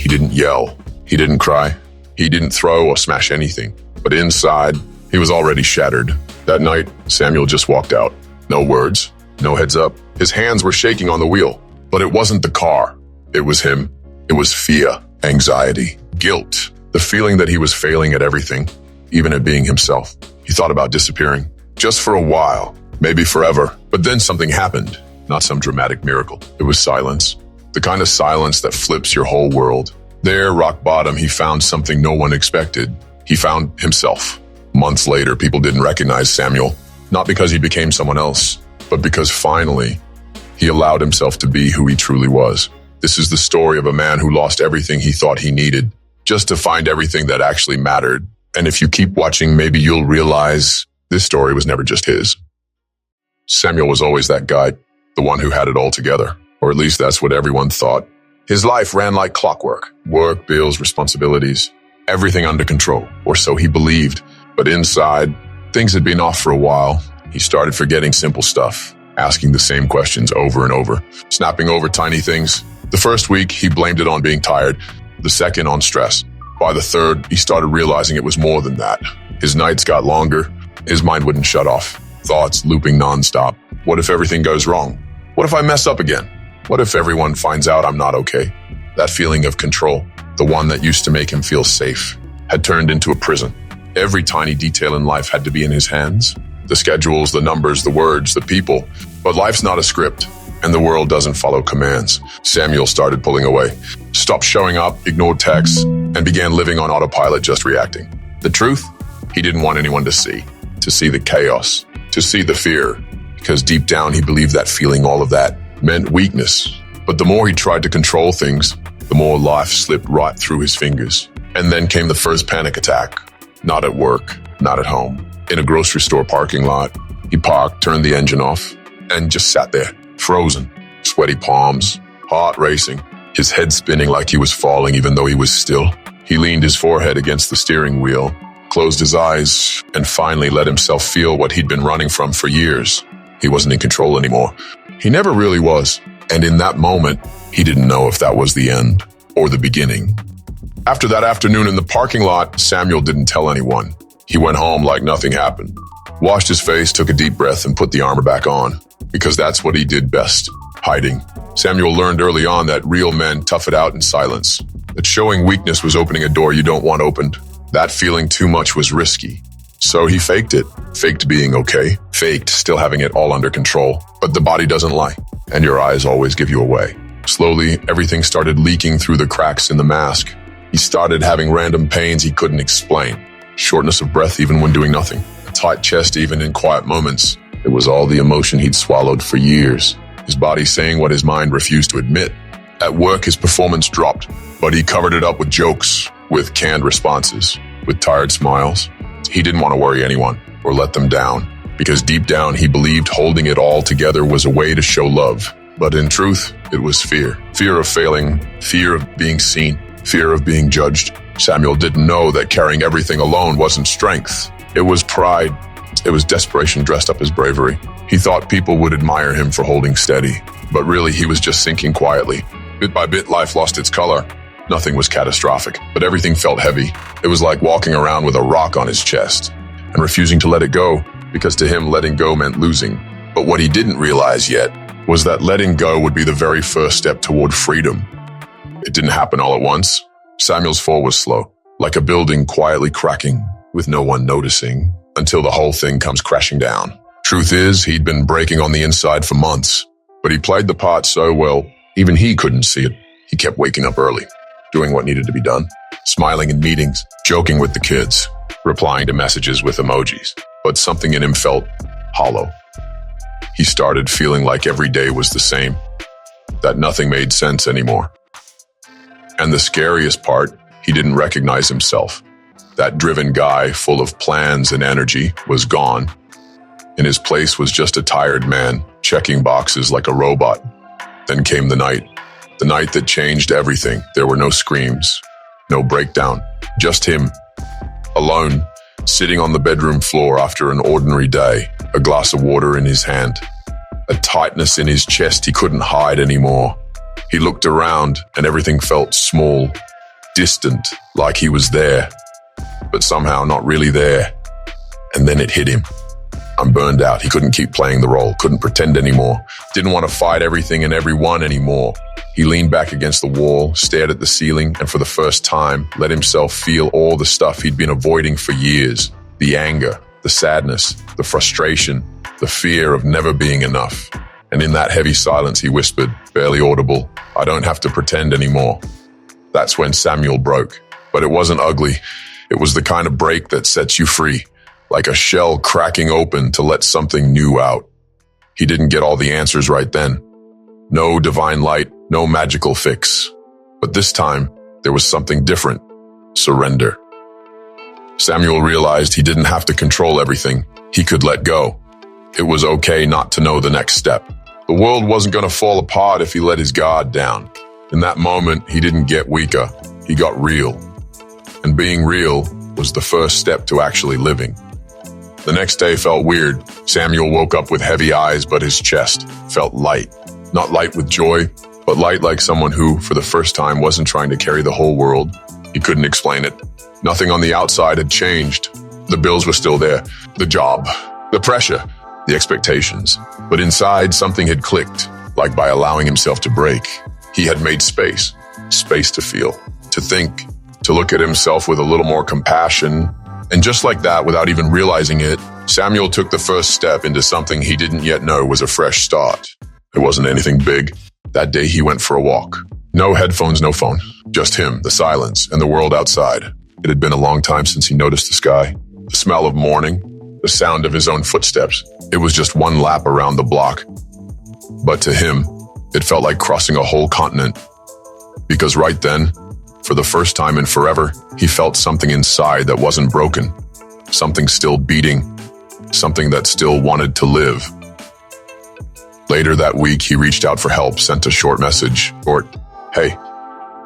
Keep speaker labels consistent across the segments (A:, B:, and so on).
A: He didn't yell. He didn't cry. He didn't throw or smash anything. But inside, he was already shattered. That night, Samuel just walked out. No words, no heads up. His hands were shaking on the wheel. But it wasn't the car. It was him. It was fear, anxiety, guilt, the feeling that he was failing at everything, even at being himself. He thought about disappearing, just for a while, maybe forever. But then something happened, not some dramatic miracle. It was silence, the kind of silence that flips your whole world. There, rock bottom, he found something no one expected. He found himself. Months later, people didn't recognize Samuel, not because he became someone else, but because finally, he allowed himself to be who he truly was. This is the story of a man who lost everything he thought he needed, just to find everything that actually mattered. And if you keep watching, maybe you'll realize this story was never just his. Samuel was always that guy, the one who had it all together, or at least that's what everyone thought. His life ran like clockwork, work, bills, responsibilities, everything under control, or so he believed. But inside, things had been off for a while. He started forgetting simple stuff, asking the same questions over and over, snapping over tiny things. The first week, he blamed it on being tired, the second on stress. By the third, he started realizing it was more than that. His nights got longer. His mind wouldn't shut off. Thoughts looping nonstop. What if everything goes wrong? What if I mess up again? What if everyone finds out I'm not okay? That feeling of control, the one that used to make him feel safe, had turned into a prison. Every tiny detail in life had to be in his hands. The schedules, the numbers, the words, the people. But life's not a script, and the world doesn't follow commands. Samuel started pulling away, stopped showing up, ignored texts, and began living on autopilot, just reacting. The truth? He didn't want anyone to see the chaos, to see the fear, because deep down he believed that feeling all of that meant weakness. But the more he tried to control things, the more life slipped right through his fingers. And then came the first panic attack. Not at work, not at home. In a grocery store parking lot, he parked, turned the engine off, and just sat there, frozen, sweaty palms, heart racing, his head spinning like he was falling even though he was still. He leaned his forehead against the steering wheel, closed his eyes, and finally let himself feel what he'd been running from for years. He wasn't in control anymore. He never really was. And in that moment, he didn't know if that was the end or the beginning. After that afternoon in the parking lot, Samuel didn't tell anyone. He went home like nothing happened, washed his face, took a deep breath, and put the armor back on, because that's what he did best, hiding. Samuel learned early on that real men tough it out in silence, that showing weakness was opening a door you don't want opened. That feeling too much was risky. So he faked it, faked being okay, faked still having it all under control. But the body doesn't lie, and your eyes always give you away. Slowly, everything started leaking through the cracks in the mask. He started having random pains he couldn't explain. Shortness of breath even when doing nothing. A tight chest even in quiet moments. It was all the emotion he'd swallowed for years. His body saying what his mind refused to admit. At work, his performance dropped, but he covered it up with jokes, with canned responses, with tired smiles. He didn't want to worry anyone or let them down, because deep down he believed holding it all together was a way to show love. But in truth, it was fear. Fear of failing, fear of being seen, fear of being judged. Samuel didn't know that carrying everything alone wasn't strength. It was pride. It was desperation dressed up as bravery. He thought people would admire him for holding steady, but really he was just sinking quietly. Bit by bit, life lost its color. Nothing was catastrophic, but everything felt heavy. It was like walking around with a rock on his chest and refusing to let it go, because to him, letting go meant losing. But what he didn't realize yet was that letting go would be the very first step toward freedom. It didn't happen all at once. Samuel's fall was slow, like a building quietly cracking with no one noticing, until the whole thing comes crashing down. Truth is, he'd been breaking on the inside for months, but he played the part so well, even he couldn't see it. He kept waking up early, doing what needed to be done, smiling in meetings, joking with the kids, replying to messages with emojis. But something in him felt hollow. He started feeling like every day was the same, that nothing made sense anymore. And the scariest part, he didn't recognize himself. That driven guy, full of plans and energy, was gone. In his place was just a tired man, checking boxes like a robot. Then came the night that changed everything. There were no screams, no breakdown, just him, alone, sitting on the bedroom floor after an ordinary day, a glass of water in his hand, a tightness in his chest he couldn't hide anymore. He looked around and everything felt small, distant, like he was there, but somehow not really there. And then it hit him. I'm burned out. He couldn't keep playing the role, couldn't pretend anymore, didn't want to fight everything and everyone anymore. He leaned back against the wall, stared at the ceiling, and for the first time, let himself feel all the stuff he'd been avoiding for years. The anger, the sadness, the frustration, the fear of never being enough. And in that heavy silence, he whispered, barely audible, I don't have to pretend anymore. That's when Samuel broke. But it wasn't ugly. It was the kind of break that sets you free, like a shell cracking open to let something new out. He didn't get all the answers right then. No divine light, no magical fix. But this time, there was something different. Surrender. Samuel realized he didn't have to control everything. He could let go. It was okay not to know the next step. The world wasn't going to fall apart if he let his guard down. In that moment, he didn't get weaker. He got real. And being real was the first step to actually living. The next day felt weird. Samuel woke up with heavy eyes, but his chest felt light. Not light with joy, but light like someone who, for the first time, wasn't trying to carry the whole world. He couldn't explain it. Nothing on the outside had changed. The bills were still there. The job, the pressure, the expectations. But inside, something had clicked, like by allowing himself to break. He had made space to feel, to think, to look at himself with a little more compassion. And just like that, without even realizing it, Samuel took the first step into something he didn't yet know was a fresh start. It wasn't anything big. That day he went for a walk. No headphones, no phone. Just him, the silence, and the world outside. It had been a long time since he noticed the sky, the smell of morning, the sound of his own footsteps. It was just one lap around the block. But to him, it felt like crossing a whole continent. Because right then, for the first time in forever, he felt something inside that wasn't broken. Something still beating. Something that still wanted to live. Later that week, he reached out for help, sent a short message, or, hey,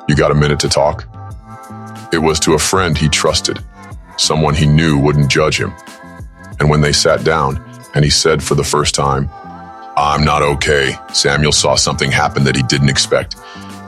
A: you got a minute to talk? It was to a friend he trusted, someone he knew wouldn't judge him. And when they sat down, and he said for the first time, I'm not okay, Samuel saw something happen that he didn't expect.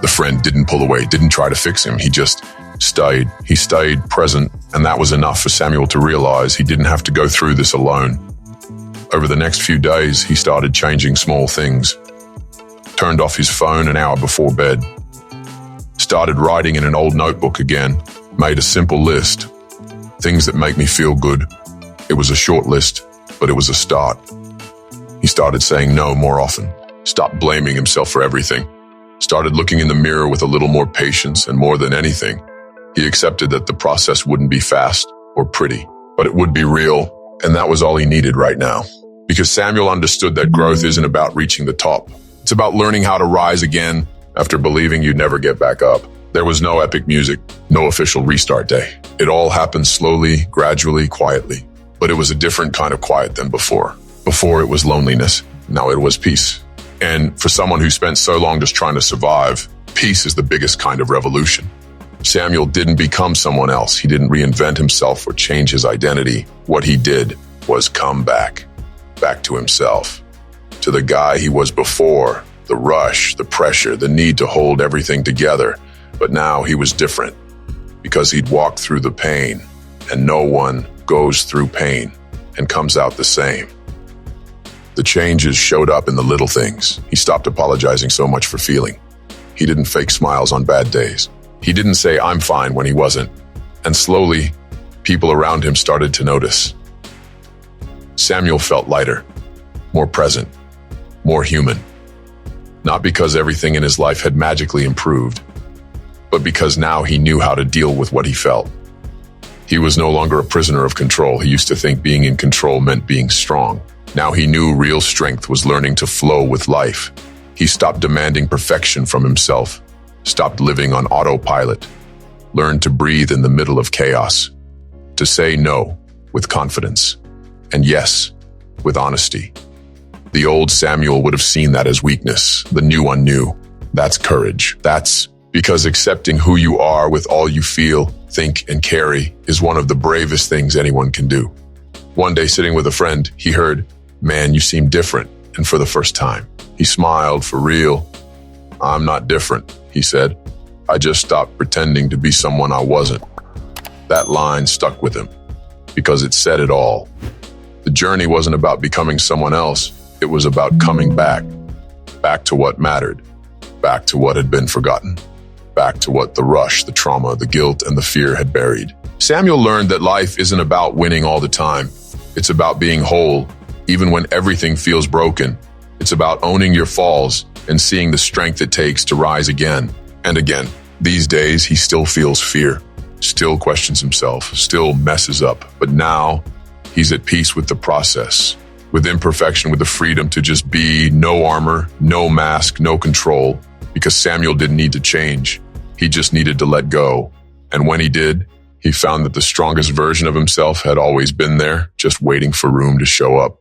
A: The friend didn't pull away, didn't try to fix him. He just stayed. He stayed present, and that was enough for Samuel to realize he didn't have to go through this alone. Over the next few days, he started changing small things. Turned off his phone an hour before bed. Started writing in an old notebook again. Made a simple list. Things that make me feel good. It was a short list, but it was a start. He started saying no more often. Stopped blaming himself for everything. Started looking in the mirror with a little more patience, and more than anything, he accepted that the process wouldn't be fast or pretty, but it would be real, and that was all he needed right now. Because Samuel understood that growth isn't about reaching the top. It's about learning how to rise again after believing you'd never get back up. There was no epic music, no official restart day. It all happened slowly, gradually, quietly. But it was a different kind of quiet than before. Before it was loneliness, now it was peace. And for someone who spent so long just trying to survive, peace is the biggest kind of revolution. Samuel didn't become someone else. He didn't reinvent himself or change his identity. What he did was come back to himself, to the guy he was before, the rush, the pressure, the need to hold everything together. But now he was different because he'd walked through the pain, and no one goes through pain and comes out the same. The changes showed up in the little things. He stopped apologizing so much for feeling. He didn't fake smiles on bad days. He didn't say, I'm fine, when he wasn't. And slowly, people around him started to notice. Samuel felt lighter, more present, more human. Not because everything in his life had magically improved, but because now he knew how to deal with what he felt. He was no longer a prisoner of control. He used to think being in control meant being strong. Now he knew real strength was learning to flow with life. He stopped demanding perfection from himself, stopped living on autopilot, learned to breathe in the middle of chaos, to say no with confidence, and yes with honesty. The old Samuel would have seen that as weakness. The new one knew. That's courage. That's because accepting who you are with all you feel, think, and carry is one of the bravest things anyone can do. One day, sitting with a friend, he heard, "Man, you seem different." And for the first time, he smiled for real. "I'm not different," he said. I just stopped pretending to be someone I wasn't. That line stuck with him because it said it all. The journey wasn't about becoming someone else. It was about coming back. Back to what mattered. Back to what had been forgotten. Back to what the rush, the trauma, the guilt, and the fear had buried. Samuel learned that life isn't about winning all the time. It's about being whole, even when everything feels broken. It's about owning your falls and seeing the strength it takes to rise again and again. These days, he still feels fear, still questions himself, still messes up. But now, he's at peace with the process, with imperfection, with the freedom to just be, no armor, no mask, no control. Because Samuel didn't need to change. He just needed to let go. And when he did, he found that the strongest version of himself had always been there, just waiting for room to show up.